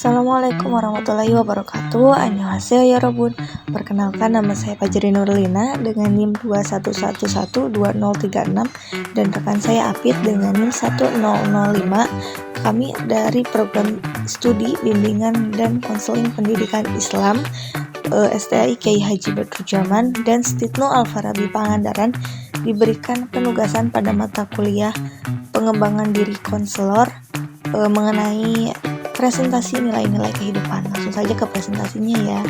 Assalamualaikum warahmatullahi wabarakatuh. Annyeonghaseyo ya Robun. Perkenalkan, nama saya Fajri Nurlina dengan NIM 21112036 dan rekan saya Apit dengan NIM 1005. Kami dari program studi bimbingan dan konseling pendidikan Islam STAI Kiai Haji Badruzzaman dan Stitno Al-Farabi Pangandaran diberikan penugasan pada mata kuliah pengembangan diri konselor mengenai presentasi nilai-nilai kehidupan. Langsung saja ke presentasinya ya.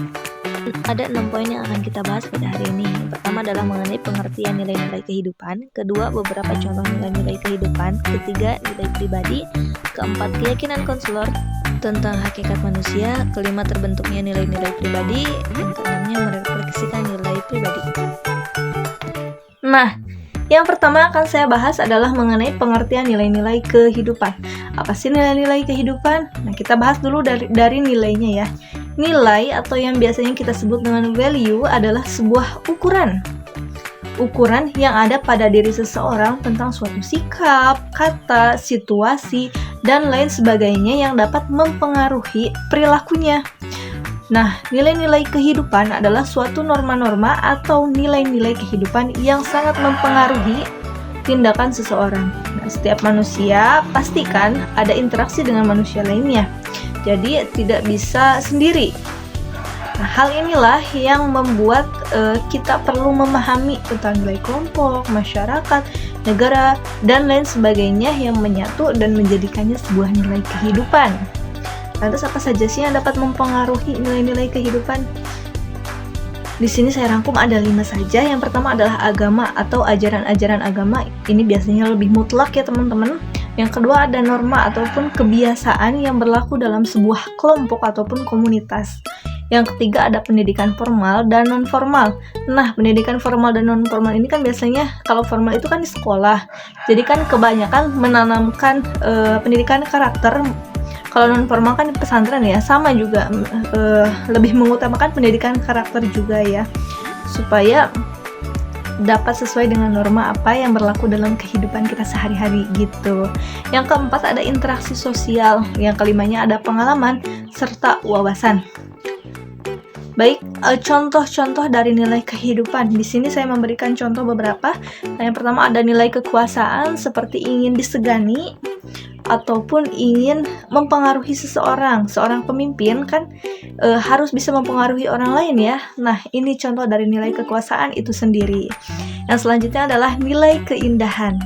Ada 6 poin yang akan kita bahas pada hari ini. Yang pertama adalah mengenai pengertian nilai-nilai kehidupan. Kedua, beberapa contoh nilai-nilai kehidupan. Ketiga, nilai pribadi. Keempat, keyakinan konselor tentang hakikat manusia. Kelima, terbentuknya nilai-nilai pribadi. Dan keenamnya, merefleksikan nilai pribadi. Nah, yang pertama akan saya bahas adalah mengenai pengertian nilai-nilai kehidupan. Apa sih nilai-nilai kehidupan? Nah, kita bahas dulu dari nilainya ya. Nilai atau yang biasanya kita sebut dengan value adalah sebuah ukuran. Ukuran yang ada pada diri seseorang tentang suatu sikap, kata, situasi, dan lain sebagainya yang dapat mempengaruhi perilakunya. Nah, nilai-nilai kehidupan adalah suatu norma-norma atau nilai-nilai kehidupan yang sangat mempengaruhi tindakan seseorang. Nah, setiap manusia pastikan ada interaksi dengan manusia lainnya. Jadi, tidak bisa sendiri. Nah, hal inilah yang membuat kita perlu memahami tentang nilai kelompok, masyarakat, negara, dan lain sebagainya yang menyatu dan menjadikannya sebuah nilai kehidupan. Lantas apa saja sih yang dapat mempengaruhi nilai-nilai kehidupan? Di sini saya rangkum ada 5 saja. Yang pertama adalah agama atau ajaran-ajaran agama. Ini biasanya lebih mutlak ya teman-teman. Yang kedua ada norma ataupun kebiasaan yang berlaku dalam sebuah kelompok ataupun komunitas. Yang ketiga ada pendidikan formal dan non-formal. Nah, pendidikan formal dan non-formal ini kan biasanya kalau formal itu kan di sekolah. Jadi kan kebanyakan menanamkan pendidikan karakter. Kalau non-formal kan di pesantren ya, sama juga lebih mengutamakan pendidikan karakter juga ya, supaya dapat sesuai dengan norma apa yang berlaku dalam kehidupan kita sehari-hari gitu. Yang keempat ada interaksi sosial, yang kelimanya ada pengalaman serta wawasan. Baik, contoh-contoh dari nilai kehidupan. Di sini saya memberikan contoh beberapa. Nah, yang pertama ada nilai kekuasaan seperti ingin disegani ataupun ingin mempengaruhi seseorang. Seorang pemimpin kan harus bisa mempengaruhi orang lain ya. Nah, ini contoh dari nilai kekuasaan itu sendiri. Yang selanjutnya adalah nilai keindahan.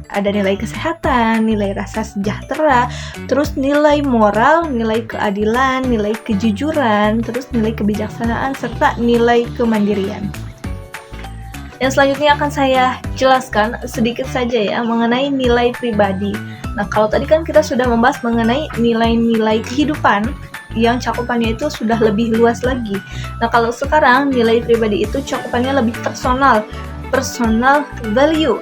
Ada nilai kesehatan, nilai rasa sejahtera, terus nilai moral, nilai keadilan, nilai kejujuran, terus nilai kebijaksanaan, serta nilai kemandirian. Yang selanjutnya akan saya jelaskan sedikit saja ya mengenai nilai pribadi. Nah, kalau tadi kan kita sudah membahas mengenai nilai-nilai kehidupan yang cakupannya itu sudah lebih luas lagi. Nah, kalau sekarang nilai pribadi itu cakupannya lebih personal value.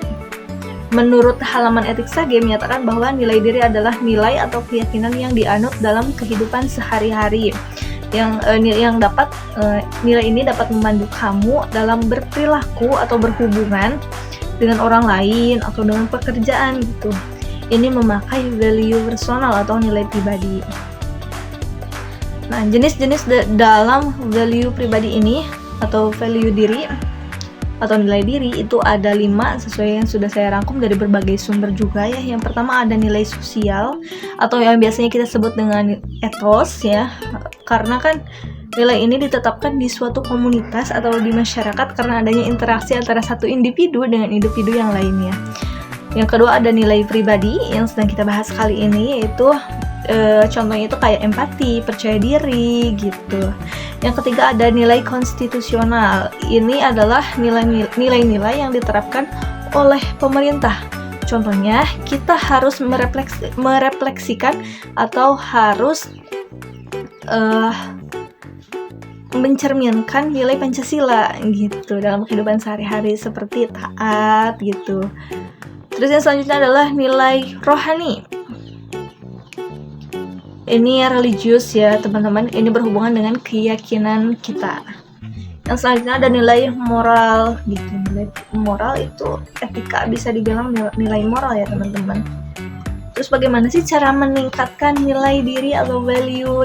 Menurut halaman etik SAGE menyatakan bahwa nilai diri adalah nilai atau keyakinan yang dianut dalam kehidupan sehari-hari. Nilai ini dapat memandu kamu dalam berperilaku atau berhubungan dengan orang lain atau dengan pekerjaan gitu. Ini memakai value personal atau nilai pribadi. Nah, jenis-jenis dalam value pribadi ini atau value diri atau nilai diri itu ada 5 sesuai yang sudah saya rangkum dari berbagai sumber juga ya. Yang pertama ada nilai sosial atau yang biasanya kita sebut dengan ethos ya. Karena kan nilai ini ditetapkan di suatu komunitas atau di masyarakat karena adanya interaksi antara satu individu dengan individu yang lainnya. Yang kedua ada nilai pribadi yang sedang kita bahas kali ini, yaitu contohnya itu kayak empati, percaya diri gitu. Yang ketiga ada nilai konstitusional. Ini adalah nilai-nilai yang diterapkan oleh pemerintah. Contohnya kita harus merefleksikan atau harus mencerminkan nilai Pancasila gitu dalam kehidupan sehari-hari seperti taat gitu. Terus yang selanjutnya adalah nilai rohani. Ini religius ya teman-teman, ini berhubungan dengan keyakinan kita. Yang selanjutnya ada nilai moral gitu. Nilai moral itu etika, bisa dibilang nilai moral ya teman-teman. Terus bagaimana sih cara meningkatkan nilai diri atau value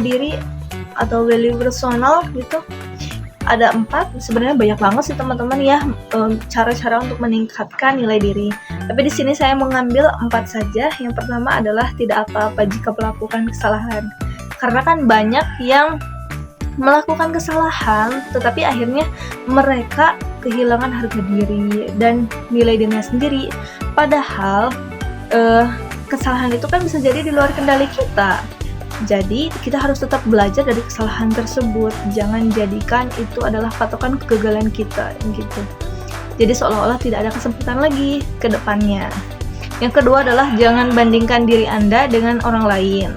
personal gitu? Ada 4, sebenarnya banyak banget sih teman-teman ya cara-cara untuk meningkatkan nilai diri. Tapi di sini saya mengambil 4 saja. Yang pertama adalah tidak apa-apa jika melakukan kesalahan. Karena kan banyak yang melakukan kesalahan, tetapi akhirnya mereka kehilangan harga diri dan nilai dirinya sendiri. Padahal kesalahan itu kan bisa jadi di luar kendali kita. Jadi kita harus tetap belajar dari kesalahan tersebut. Jangan jadikan itu adalah patokan kegagalan kita gitu. Jadi seolah-olah tidak ada kesempatan lagi ke depannya. Yang kedua adalah jangan bandingkan diri Anda dengan orang lain.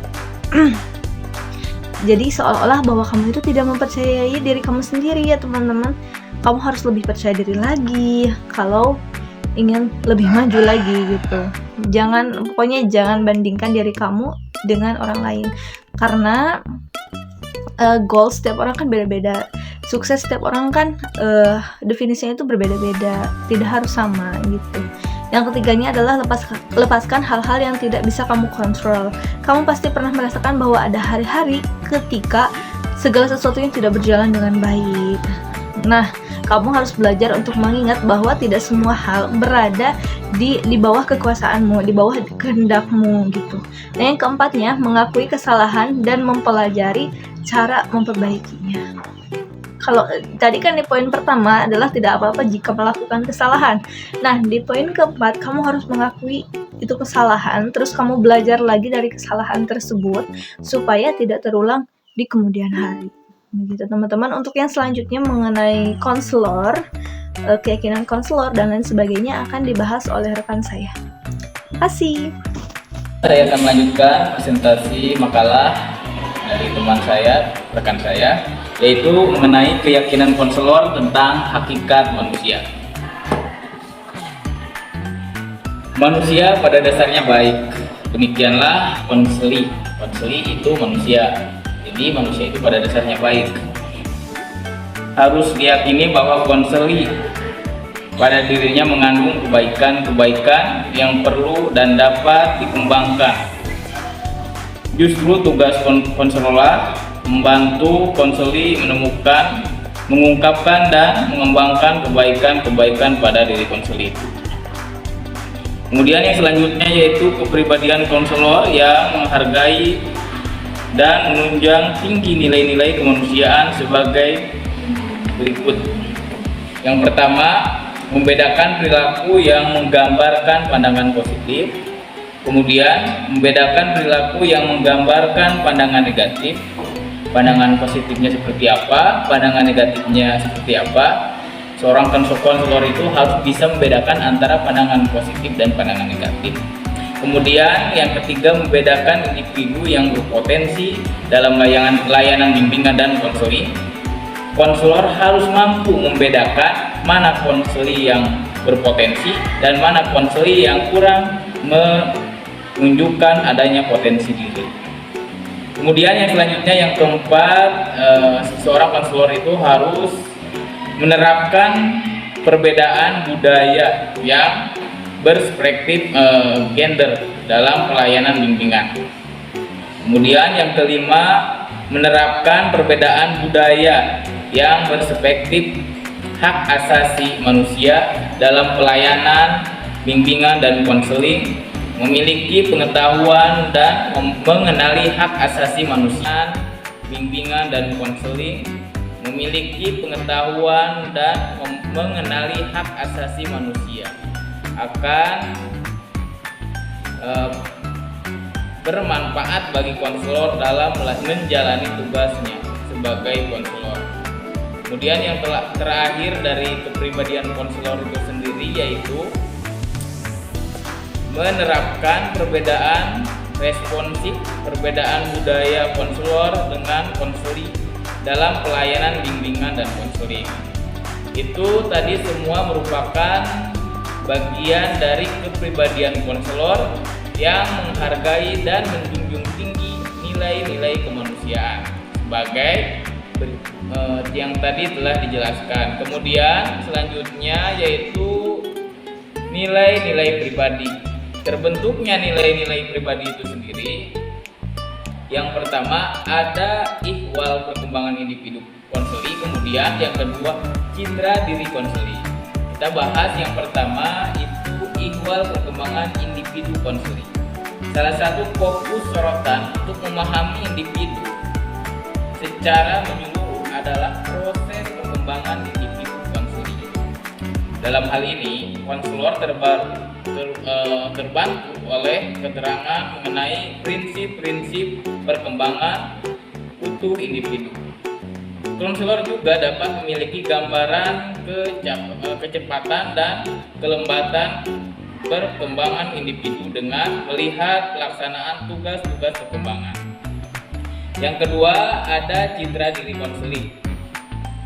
Jadi seolah-olah bahwa kamu itu tidak mempercayai diri kamu sendiri ya teman-teman. Kamu harus lebih percaya diri lagi kalau ingin lebih maju lagi gitu. Pokoknya jangan bandingkan diri kamu dengan orang lain, karena goal setiap orang kan beda-beda, sukses setiap orang kan definisinya itu berbeda-beda, tidak harus sama gitu. Yang ketiganya adalah lepaskan hal-hal yang tidak bisa kamu kontrol. Kamu pasti pernah merasakan bahwa ada hari-hari ketika segala sesuatu yang tidak berjalan dengan baik. Nah, kamu harus belajar untuk mengingat bahwa tidak semua hal berada di bawah kekuasaanmu, di bawah kehendakmu gitu. Nah, yang keempatnya, mengakui kesalahan dan mempelajari cara memperbaikinya. Kalau tadi kan di poin pertama adalah tidak apa-apa jika melakukan kesalahan. Nah, di poin keempat, kamu harus mengakui itu kesalahan, terus kamu belajar lagi dari kesalahan tersebut supaya tidak terulang di kemudian hari. Begitu teman-teman. Untuk yang selanjutnya mengenai konselor, keyakinan konselor dan lain sebagainya akan dibahas oleh rekan saya. Terima kasih. Saya akan melanjutkan presentasi makalah dari teman saya, rekan saya, yaitu mengenai keyakinan konselor tentang hakikat manusia. Manusia pada dasarnya baik, demikianlah konseli. Konseli itu manusia. Jadi manusia itu pada dasarnya baik. Harus diyakini bahwa konseli pada dirinya mengandung kebaikan-kebaikan yang perlu dan dapat dikembangkan. Justru tugas konselor membantu konseli menemukan, mengungkapkan dan mengembangkan kebaikan-kebaikan pada diri konseli itu. Kemudian yang selanjutnya yaitu kepribadian konselor yang menghargai dan menunjang tinggi nilai-nilai kemanusiaan sebagai berikut. Yang pertama, membedakan perilaku yang menggambarkan pandangan positif. Kemudian, membedakan perilaku yang menggambarkan pandangan negatif. Pandangan positifnya seperti apa, pandangan negatifnya seperti apa. Seorang konselor itu harus bisa membedakan antara pandangan positif dan pandangan negatif. Kemudian yang ketiga, membedakan individu yang berpotensi dalam layanan bimbingan dan konseling. Konselor harus mampu membedakan mana konseli yang berpotensi dan mana konseli yang kurang menunjukkan adanya potensi diri. Kemudian yang selanjutnya yang keempat, seorang konselor itu harus menerapkan perbedaan budaya yang berperspektif gender dalam pelayanan bimbingan. Kemudian yang kelima, menerapkan perbedaan budaya yang berperspektif hak asasi manusia dalam pelayanan bimbingan dan konseling, memiliki pengetahuan dan mengenali hak asasi manusia, bimbingan dan konseling, memiliki pengetahuan dan mengenali hak asasi manusia akan bermanfaat bagi konselor dalam menjalani tugasnya sebagai konselor. Kemudian yang terakhir dari kepribadian konselor itu sendiri yaitu menerapkan perbedaan responsif, perbedaan budaya konselor dengan konseli dalam pelayanan bimbingan dan konseling. Itu tadi semua merupakan bagian dari kepribadian konselor yang menghargai dan menjunjung tinggi nilai-nilai kemanusiaan sebagai yang tadi telah dijelaskan. Kemudian selanjutnya yaitu nilai-nilai pribadi. terbentuknya nilai-nilai pribadi itu sendiri, yang pertama ada ihwal perkembangan individu konseli, kemudian yang kedua citra diri konseli. Kita bahas yang pertama itu ihwal perkembangan individu konseli. Salah satu fokus sorotan untuk memahami individu secara menyeluruh adalah proses perkembangan individu konseli. Dalam hal ini, konselor terbantu oleh keterangan mengenai prinsip-prinsip perkembangan utuh individu. Konselor juga dapat memiliki gambaran kecepatan dan kelembatan perkembangan individu dengan melihat pelaksanaan tugas-tugas perkembangan. Yang kedua, ada citra diri konseli.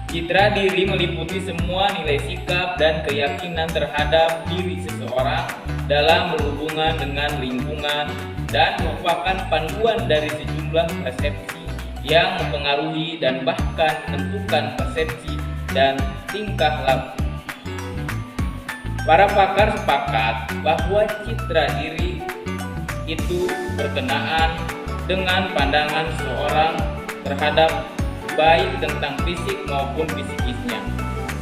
Citra diri meliputi semua nilai sikap dan keyakinan terhadap diri seseorang dalam berhubungan dengan lingkungan dan merupakan panduan dari sejumlah persepsi yang mempengaruhi dan bahkan menentukan persepsi dan tingkah laku. Para pakar sepakat bahwa citra diri itu berkenaan dengan pandangan seorang terhadap baik tentang fisik maupun psikisnya.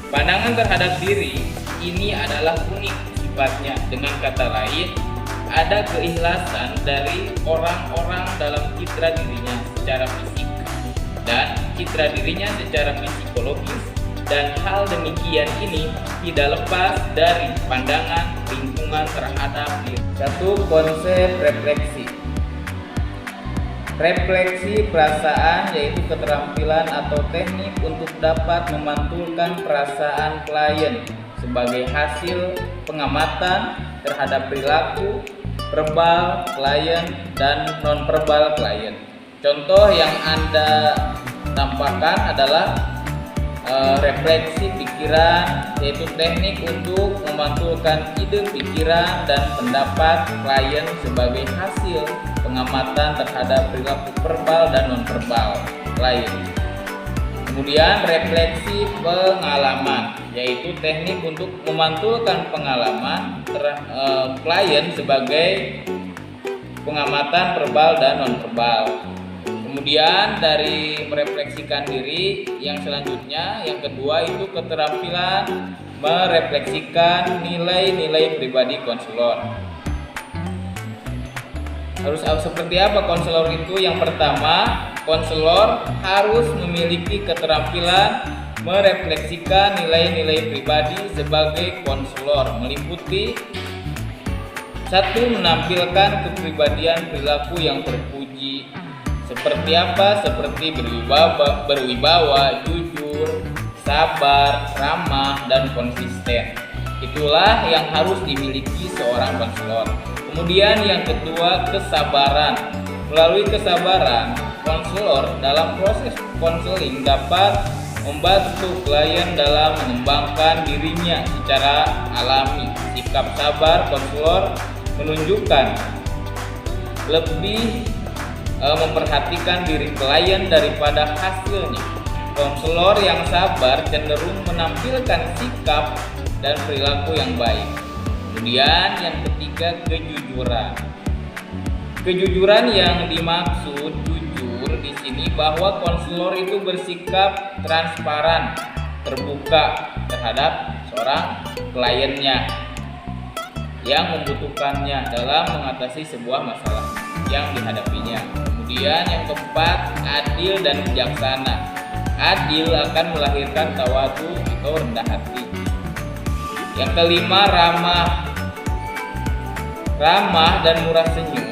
Pandangan terhadap diri ini adalah unik sifatnya. Dengan kata lain, ada keikhlasan dari orang-orang dalam citra dirinya secara fisik dan citra dirinya secara psikologis, dan hal demikian ini tidak lepas dari pandangan lingkungan terhadap diri. Satu, konsep refleksi. Refleksi perasaan yaitu keterampilan atau teknik untuk dapat memantulkan perasaan klien sebagai hasil pengamatan terhadap perilaku verbal klien dan nonverbal klien. Contoh yang Anda tampakkan adalah refleksi pikiran, yaitu teknik untuk memantulkan ide pikiran dan pendapat klien sebagai hasil pengamatan terhadap perilaku verbal dan nonverbal klien. Kemudian refleksi pengalaman, yaitu teknik untuk memantulkan pengalaman klien sebagai pengamatan verbal dan nonverbal. Kemudian dari merefleksikan diri, yang selanjutnya, yang kedua itu keterampilan merefleksikan nilai-nilai pribadi konselor. Harus seperti apa konselor itu? Yang pertama, konselor harus memiliki keterampilan merefleksikan nilai-nilai pribadi sebagai konselor, meliputi satu, menampilkan kepribadian perilaku yang terpuji. Seperti apa? Seperti berwibawa, jujur, sabar, ramah, dan konsisten. Itulah yang harus dimiliki seorang konselor. Kemudian yang kedua, kesabaran. Melalui kesabaran, konselor dalam proses konseling dapat membantu klien dalam mengembangkan dirinya secara alami. Sikap sabar konselor menunjukkan lebih memperhatikan diri klien daripada hasilnya. Konselor yang sabar cenderung menampilkan sikap dan perilaku yang baik. Kemudian yang ketiga, kejujuran. Kejujuran yang dimaksud jujur di sini bahwa konselor itu bersikap transparan, terbuka terhadap seorang kliennya yang membutuhkannya dalam mengatasi sebuah masalah yang dihadapinya. Kemudian yang keempat, adil dan bijaksana. Adil akan melahirkan tawadu atau rendah hati. Yang kelima, ramah dan murah senyum.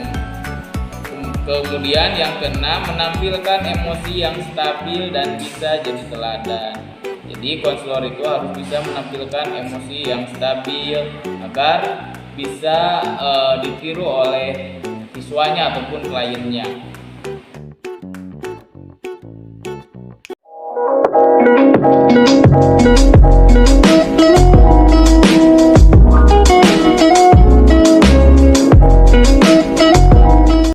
Kemudian yang keenam, menampilkan emosi yang stabil dan bisa jadi teladan. Jadi konselor itu harus bisa menampilkan emosi yang stabil agar bisa ditiru oleh siswanya ataupun kliennya.